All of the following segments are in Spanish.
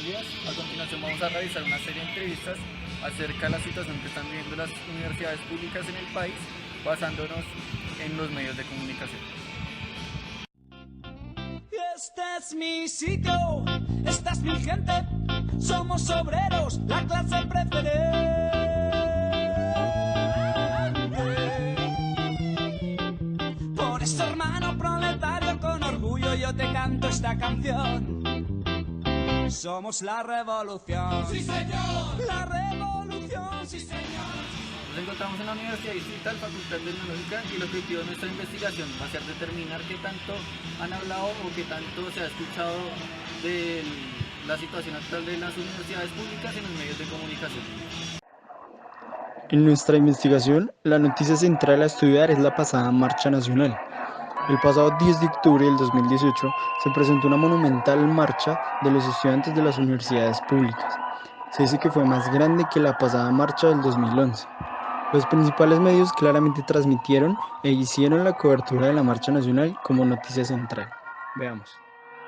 días. A continuación vamos a realizar una serie de entrevistas acerca de la situación que están viviendo las universidades públicas en el país, basándonos en los medios de comunicación. Este es mi sitio, esta es mi gente, somos obreros, la clase preferente. Por eso, hermano proletario, con orgullo yo te canto esta canción. Somos la revolución. ¡Sí, señor! La revolución, sí, señor. Nos encontramos en la Universidad Distrital, Facultad Tecnológica, y el objetivo de nuestra investigación va a ser determinar qué tanto han hablado o qué tanto se ha escuchado de la situación actual de las universidades públicas en los medios de comunicación. En nuestra investigación, la noticia central a estudiar es la pasada Marcha Nacional. El pasado 10 de octubre del 2018 se presentó una monumental marcha de los estudiantes de las universidades públicas. Se dice que fue más grande que la pasada marcha del 2011. Los principales medios claramente transmitieron e hicieron la cobertura de la Marcha Nacional como noticia central. Veamos.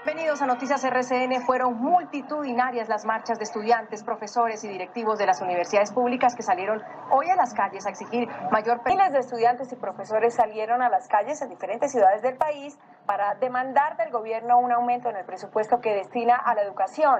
Bienvenidos a Noticias RCN. Fueron multitudinarias las marchas de estudiantes, profesores y directivos de las universidades públicas que salieron hoy a las calles a exigir mayor. Miles de estudiantes y profesores salieron a las calles en diferentes ciudades del país para demandar del gobierno un aumento en el presupuesto que destina a la educación.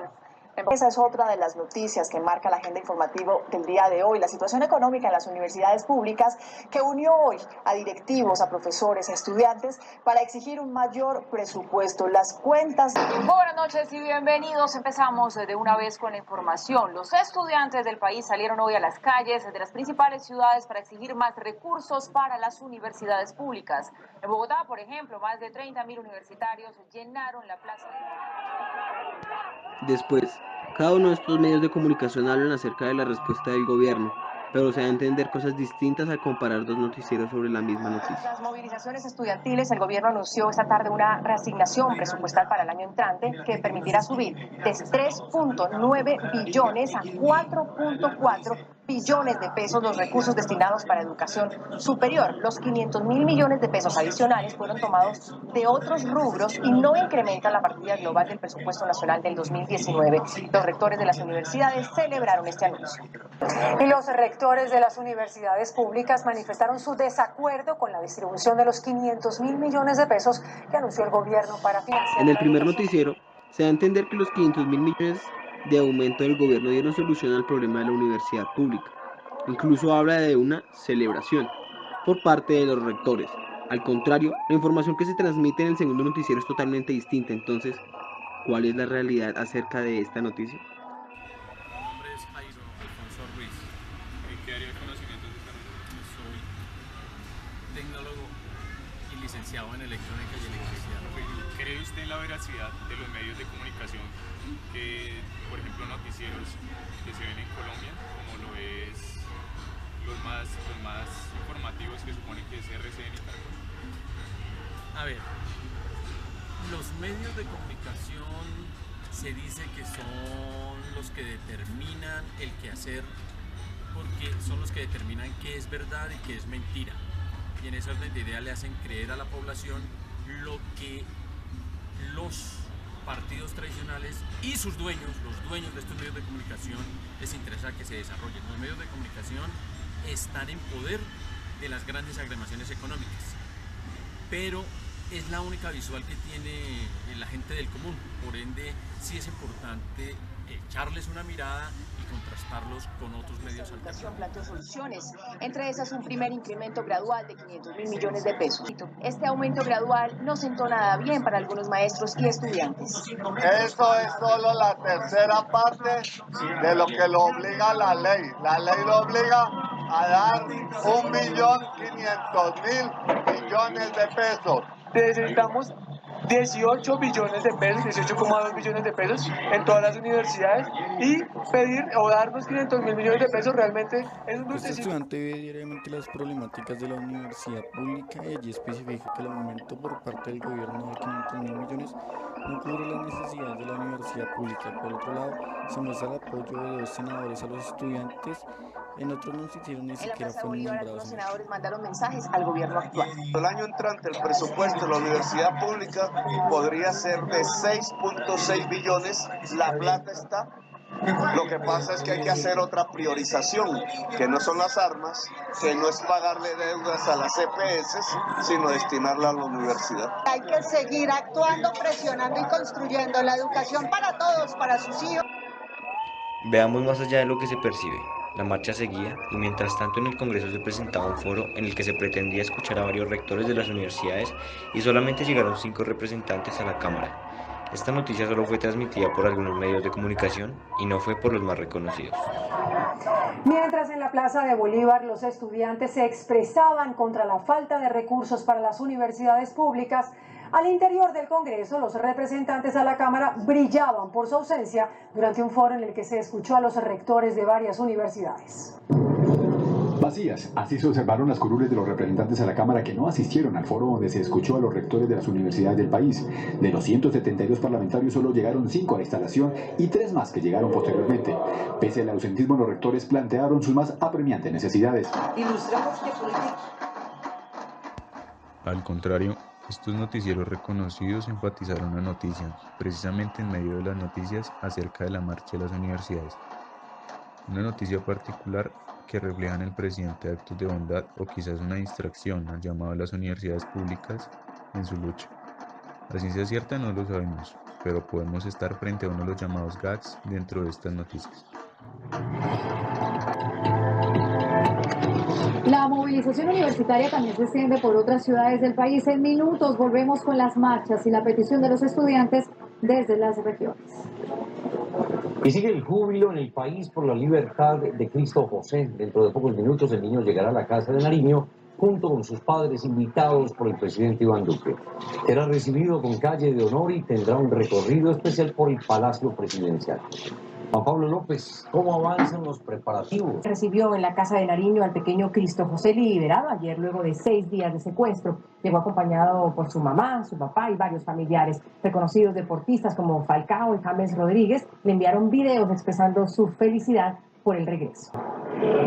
Esa es otra de las noticias que marca la agenda informativa del día de hoy, la situación económica en las universidades públicas que unió hoy a directivos, a profesores, a estudiantes para exigir un mayor presupuesto. Las cuentas... Buenas noches y bienvenidos. Empezamos de una vez con la información. Los estudiantes del país salieron hoy a las calles de las principales ciudades para exigir más recursos para las universidades públicas. En Bogotá, por ejemplo, más de 30.000 universitarios llenaron la plaza de... Después, cada uno de estos medios de comunicación hablan acerca de la respuesta del gobierno, pero se da a entender cosas distintas al comparar dos noticieros sobre la misma noticia. Las movilizaciones estudiantiles, el gobierno anunció esta tarde una reasignación presupuestal para el año entrante que permitirá subir de 3.9 billones a 4.4 billones de pesos los recursos destinados para educación superior. Los 500.000 millones de pesos adicionales fueron tomados de otros rubros y no incrementan la partida global del presupuesto nacional del 2019. Los rectores de las universidades celebraron este anuncio. Y los rectores de las universidades públicas manifestaron su desacuerdo con la distribución de los 500.000 millones de pesos que anunció el gobierno para financiar. En el primer noticiero, se da a entender que los 500.000 millones de aumento del gobierno dieron solución al problema de la universidad pública. Incluso habla de una celebración por parte de los rectores. Al contrario, la información que se transmite en el segundo noticiero es totalmente distinta. Entonces, ¿cuál es la realidad acerca de esta noticia? Mi nombre es Jairo Alfonso Ruiz. ¿En qué área de conocimientos de carrera? Soy tecnólogo y licenciado en electrónica y electricidad. ¿Cree usted en la veracidad de los medios de comunicación que, por ejemplo, noticieros que se ven en Colombia, como lo es los más informativos que suponen que es RCN y tal cosa? A ver, los medios de comunicación se dice que son los que determinan el quehacer, porque son los que determinan qué es verdad y qué es mentira. Y en ese orden de idea le hacen creer a la población lo que los partidos tradicionales y sus dueños, los dueños de estos medios de comunicación, les interesa que se desarrollen. Los medios de comunicación están en poder de las grandes agremiaciones económicas, pero es la única visual que tiene la gente del común. Por ende, sí es importante echarles una mirada y contrastarlos con otros medios alternativos. Planteó soluciones, entre esas un primer incremento gradual de 500.000 millones de pesos. Este aumento gradual no sentó nada bien para algunos maestros y estudiantes. Eso es solo la tercera parte de lo que lo obliga la ley. La ley lo obliga a dar 1.500.000 millones de pesos. Necesitamos 18 billones de pesos, 18,2 billones de pesos en todas las universidades y pedir o darnos 500.000 millones de pesos realmente es un Este estudiante ve diariamente las problemáticas de la universidad pública y allí especifica que el aumento por parte del gobierno de 500.000 millones no cubre las necesidades de la universidad pública. Por otro lado, se muestra el apoyo de dos senadores a los estudiantes En otros noticieros ni En la siquiera Plaza fueron Bolívar, nombrados. algunos senadores mandaron mensajes al gobierno actual. El año entrante el presupuesto de la universidad pública podría ser de 6.6 billones. La plata está. Lo que pasa es que hay que hacer otra priorización, que no son las armas, que no es pagarle deudas a las EPS, sino destinarla a la universidad. Hay que seguir actuando, presionando y construyendo la educación para todos, para sus hijos. Veamos más allá de lo que se percibe. La marcha seguía y mientras tanto en el Congreso se presentaba un foro en el que se pretendía escuchar a varios rectores de las universidades y solamente llegaron 5 representantes a la Cámara. Esta noticia solo fue transmitida por algunos medios de comunicación y no fue por los más reconocidos. Mientras en la Plaza de Bolívar los estudiantes se expresaban contra la falta de recursos para las universidades públicas, al interior del Congreso los representantes a la Cámara brillaban por su ausencia durante un foro en el que se escuchó a los rectores de varias universidades. Vacías, así se observaron las curules de los representantes a la Cámara que no asistieron al foro donde se escuchó a los rectores de las universidades del país. De los 172 parlamentarios solo llegaron 5 a la instalación y 3 más que llegaron posteriormente. Pese al ausentismo, los rectores plantearon sus más apremiantes necesidades. Al contrario, estos noticieros reconocidos enfatizaron la noticia, precisamente en medio de las noticias acerca de la marcha de las universidades. Una noticia particular que reflejan el presidente actos de bondad o quizás una distracción al llamado a las universidades públicas en su lucha. La ciencia cierta no lo sabemos, pero podemos estar frente a uno de los llamados gags dentro de estas noticias. La movilización universitaria también se extiende por otras ciudades del país. En minutos volvemos con las marchas y la petición de los estudiantes desde las regiones. Y sigue el júbilo en el país por la libertad de Cristo José. Dentro de pocos minutos el niño llegará a la casa de Nariño junto con sus padres invitados por el presidente Iván Duque. Será recibido con calle de honor y tendrá un recorrido especial por el Palacio Presidencial. Juan Pablo López, ¿cómo avanzan los preparativos? Recibió en la casa de Nariño al pequeño Cristo José liberado ayer luego de 6 días de secuestro. Llegó acompañado por su mamá, su papá y varios familiares. Reconocidos deportistas como Falcao y James Rodríguez le enviaron videos expresando su felicidad por el regreso.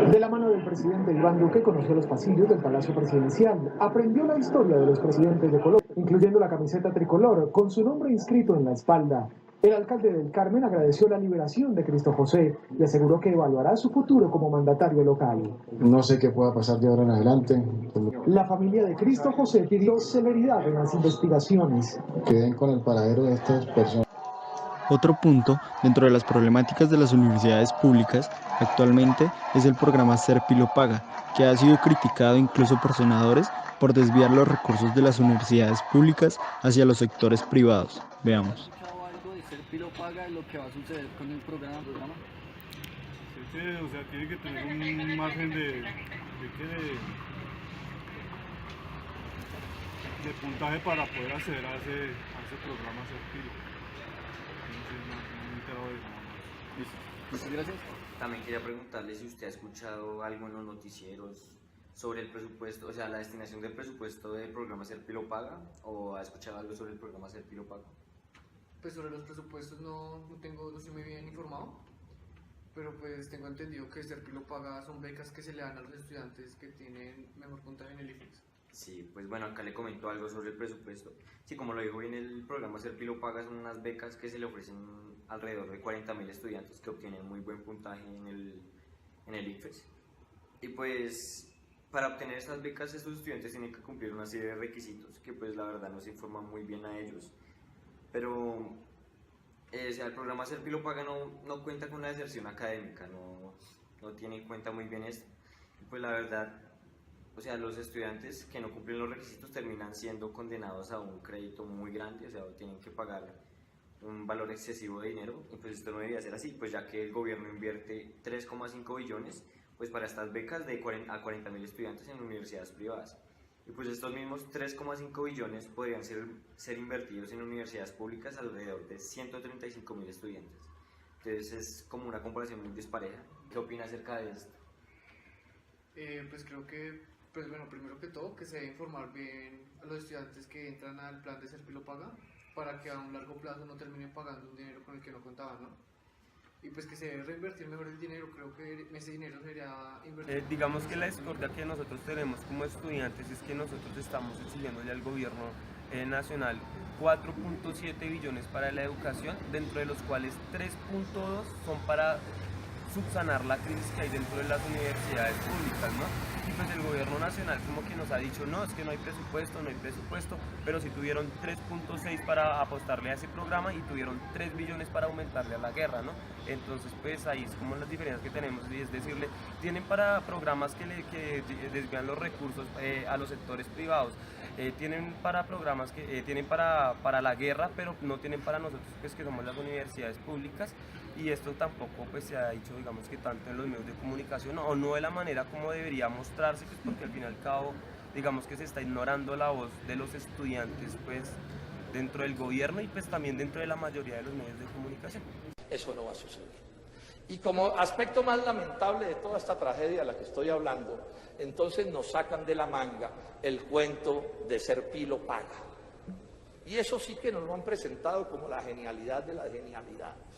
De la mano del presidente Iván Duque conoció los pasillos del Palacio Presidencial, aprendió la historia de los presidentes de Colombia, incluyendo la camiseta tricolor con su nombre inscrito en la espalda. El alcalde del Carmen agradeció la liberación de Cristo José y aseguró que evaluará su futuro como mandatario local. No sé qué pueda pasar de ahora en adelante. La familia de Cristo José pidió celeridad en las investigaciones. Que den con el paradero de estas personas. Otro punto dentro de las problemáticas de las universidades públicas actualmente es el programa Serpilo Paga, que ha sido criticado incluso por senadores por desviar los recursos de las universidades públicas hacia los sectores privados. Veamos. Serpilo Paga y lo que va a suceder con el programa. O sea, tiene que tener un margen de puntaje para poder acceder a ese programa Serpilo. Muchas gracias. También quería preguntarle si usted ha escuchado algo en los noticieros sobre el presupuesto, o sea, la destinación del presupuesto del programa Serpilo Paga, o ha escuchado algo sobre el programa Serpilo Paga. Pues sobre los presupuestos no estoy muy bien informado, pero pues tengo entendido que Serpilo Paga son becas que se le dan a los estudiantes que tienen mejor puntaje en el IFEX. Sí, pues bueno, acá le comentó algo sobre el presupuesto. Sí, como lo dijo bien, el programa Serpilo Paga son unas becas que se le ofrecen alrededor de 40.000 estudiantes que obtienen muy buen puntaje en el ICFES. Y pues para obtener estas becas estos estudiantes tienen que cumplir una serie de requisitos que pues la verdad no se informan muy bien a ellos. Pero o sea, el programa Serpilo Paga no cuenta con la deserción académica, no tiene en cuenta muy bien esto. Y pues la verdad, o sea, los estudiantes que no cumplen los requisitos terminan siendo condenados a un crédito muy grande, o sea, tienen que pagar un valor excesivo de dinero, y pues esto no debería ser así, pues ya que el gobierno invierte 3,5 billones pues para estas becas a 40.000 estudiantes en universidades privadas. Y pues estos mismos 3,5 billones podrían ser invertidos en universidades públicas alrededor de 135.000 estudiantes. Entonces es como una comparación muy dispareja. ¿Qué opina acerca de esto? Pues creo que, pues bueno, primero que todo, que se debe informar bien a los estudiantes que entran al plan de Serpilo Paga, para que a un largo plazo no terminen pagando un dinero con el que no contaban, ¿no? y pues que se debe reinvertir mejor el dinero. Creo que ese dinero sería invertido. Digamos que la discordia que nosotros tenemos como estudiantes es que nosotros estamos exigiéndole al gobierno nacional 4.7 billones para la educación, dentro de los cuales 3.2 son para subsanar la crisis que hay dentro de las universidades públicas, ¿no? Y pues el gobierno nacional como que nos ha dicho, no, es que no hay presupuesto, pero sí tuvieron 3.6 para apostarle a ese programa y tuvieron 3 billones para aumentarle a la guerra, ¿no? Entonces pues ahí es como las diferencias que tenemos, y es decirle, tienen para programas que desvían los recursos a los sectores privados, tienen para programas que tienen para la guerra, pero no tienen para nosotros, pues que somos las universidades públicas, y esto tampoco pues se ha dicho, digamos, que tanto en los medios de comunicación, o no de la manera como debería mostrarse, pues porque al fin y al cabo digamos que se está ignorando la voz de los estudiantes pues dentro del gobierno y pues también dentro de la mayoría de los medios de comunicación. Eso no va a suceder. Y como aspecto más lamentable de toda esta tragedia de la que estoy hablando, entonces nos sacan de la manga el cuento de ser Pilo paga. Y eso sí que nos lo han presentado como la genialidad de las genialidades.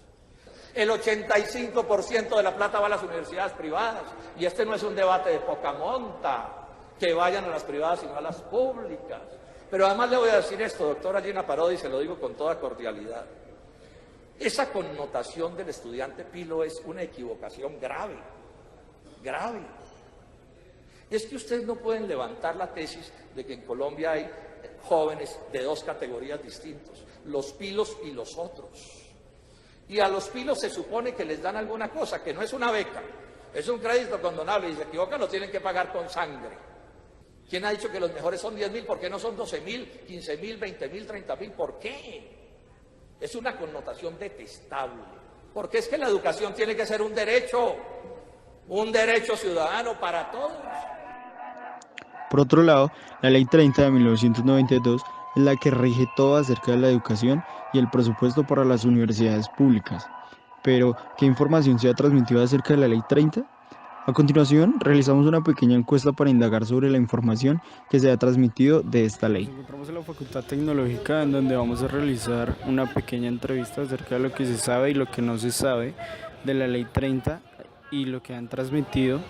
El 85% de la plata va a las universidades privadas, y este no es un debate de poca monta, que vayan a las privadas y no a las públicas. Pero además le voy a decir esto, doctora Gina Parodi, y se lo digo con toda cordialidad. Esa connotación del estudiante Pilo es una equivocación grave, grave. Es que ustedes no pueden levantar la tesis de que en Colombia hay jóvenes de dos categorías distintas, los pilos y los otros. Y a los pilos se supone que les dan alguna cosa, que no es una beca, es un crédito condonable, y si se equivocan lo tienen que pagar con sangre. ¿Quién ha dicho que los mejores son 10.000? ¿Por qué no son 12.000, 15.000, 20.000, 30.000? ¿Por qué? Es una connotación detestable, porque es que la educación tiene que ser un derecho ciudadano para todos. Por otro lado, la Ley 30 de 1992 es la que rige todo acerca de la educación y el presupuesto para las universidades públicas. Pero, ¿qué información se ha transmitido acerca de la Ley 30? A continuación, realizamos una pequeña encuesta para indagar sobre la información que se ha transmitido de esta ley. Nos encontramos en la Facultad Tecnológica, en donde vamos a realizar una pequeña entrevista acerca de lo que se sabe y lo que no se sabe de la Ley 30 y lo que han transmitido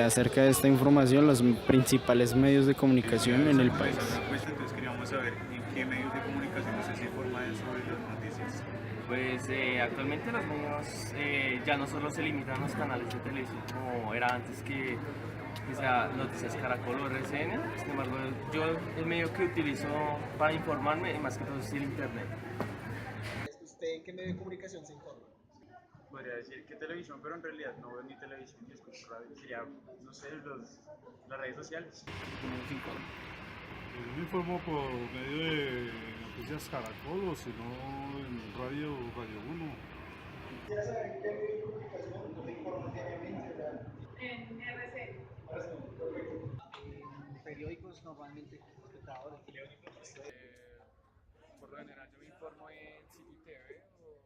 acerca de esta información los principales medios de comunicación en el país. Entonces queríamos saber en qué medios de comunicación usted se informa sobre las noticias. Pues actualmente los medios ya no solo se limitan a los canales de televisión como era antes, que sea Noticias Caracol o RCN. Sin embargo, yo el medio que utilizo para informarme más que todo es el internet. ¿Usted en qué medio de comunicación se informa? Podría decir que televisión, pero en realidad no veo ni televisión ni escucho radio. Sería, no sé, las redes sociales. Yo me informo por medio de Noticias Caracol, o si no en Radio 1. Quisiera saber en qué medio de comunicación te informas diariamente. En RC. En periódicos normalmente, espectadores. Por lo general yo me informo en City TV o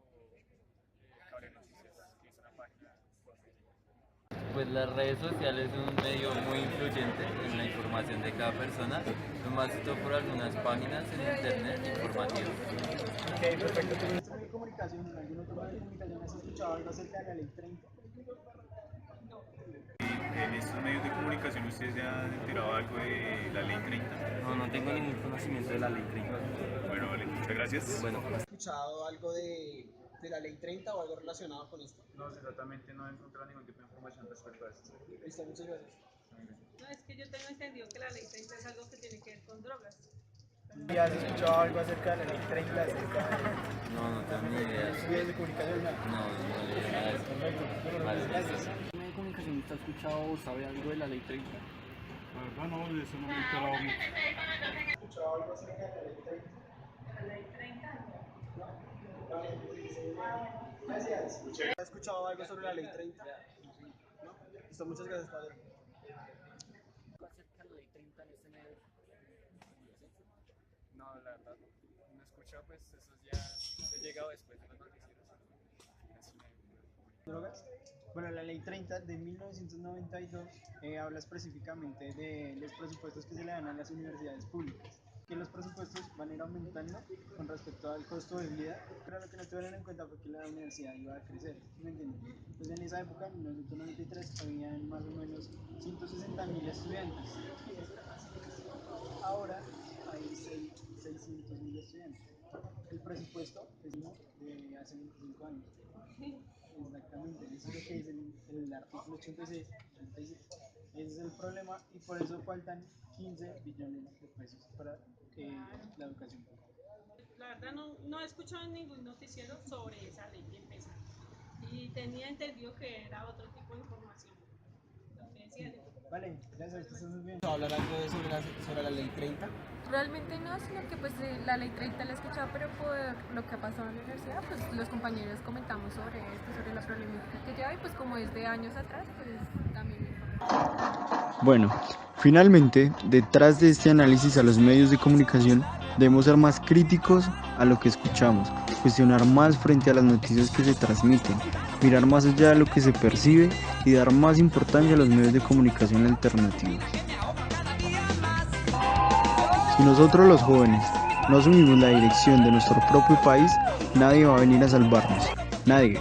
Cable Noticias, que es una página. Pues las redes sociales son un medio muy influyente en la información de cada persona, más que todo por algunas páginas en internet informativas. Ok, perfecto. ¿En este medio de comunicación, en algún otro medio de comunicación has escuchado algo acerca de la Ley 30? En estos medios de comunicación ustedes ya han enterado algo de la Ley 30. No tengo ningún conocimiento de la Ley 30. Bueno, vale, muchas gracias. Bueno, ¿Has escuchado algo de la Ley 30 o algo relacionado con esto? No, exactamente no he encontrado ningún tipo de información respecto a esto. Listo, muchas gracias. No, es que yo tengo entendido que la ley 30 es algo que tiene que ver con drogas. ¿Y has escuchado algo acerca de la Ley 30? No tengo ni idea. ¿Medios de comunicación? No leo nada de eso. Vale, gracias. ¿En medio de comunicación usted ha escuchado o sabe algo de la Ley 30? La verdad no, de eso no me he enterado mucho. ¿Has escuchado algo acerca de la Ley 30? ¿La ley 30? Gracias. ¿Has escuchado algo sobre la Ley 30? ¿No? Listo, muchas gracias, padre. ¿Acerca de la Ley 30 en este medio? No, la verdad no escucho, pues eso ya he llegado después de los noticieros. ¿Drogas? Bueno, la Ley 30 de 1992 habla específicamente de los presupuestos que se le dan a las universidades públicas. Que los presupuestos van a ir aumentando con respecto al costo de vida, pero lo que no tuvieron en cuenta fue que la universidad iba a crecer, ¿me entienden? Entonces en esa época, en 1993, habían más o menos 160.000 estudiantes. Ahora hay 600.000 estudiantes. El presupuesto es de hace 25 años. Exactamente, eso es lo que dice el artículo 86. Ese es el problema y por eso faltan 15 billones de pesos para la educación. La verdad no he escuchado en ningún noticiero sobre esa ley que empezó y tenía entendido que era otro tipo de información. Lo que decía Vale, gracias, que estés muy bien. ¿Hablar algo sobre la ley 30? Realmente no, sino que pues la ley 30 la he escuchado, pero por lo que ha pasado en la universidad, pues los compañeros comentamos sobre esto, sobre la problemática que lleva y pues como es de años atrás, pues también. Bueno, finalmente, detrás de este análisis a los medios de comunicación, debemos ser más críticos a lo que escuchamos, cuestionar más frente a las noticias que se transmiten, mirar más allá de lo que se percibe y dar más importancia a los medios de comunicación alternativos. Si nosotros los jóvenes no asumimos la dirección de nuestro propio país, nadie va a venir a salvarnos. Nadie.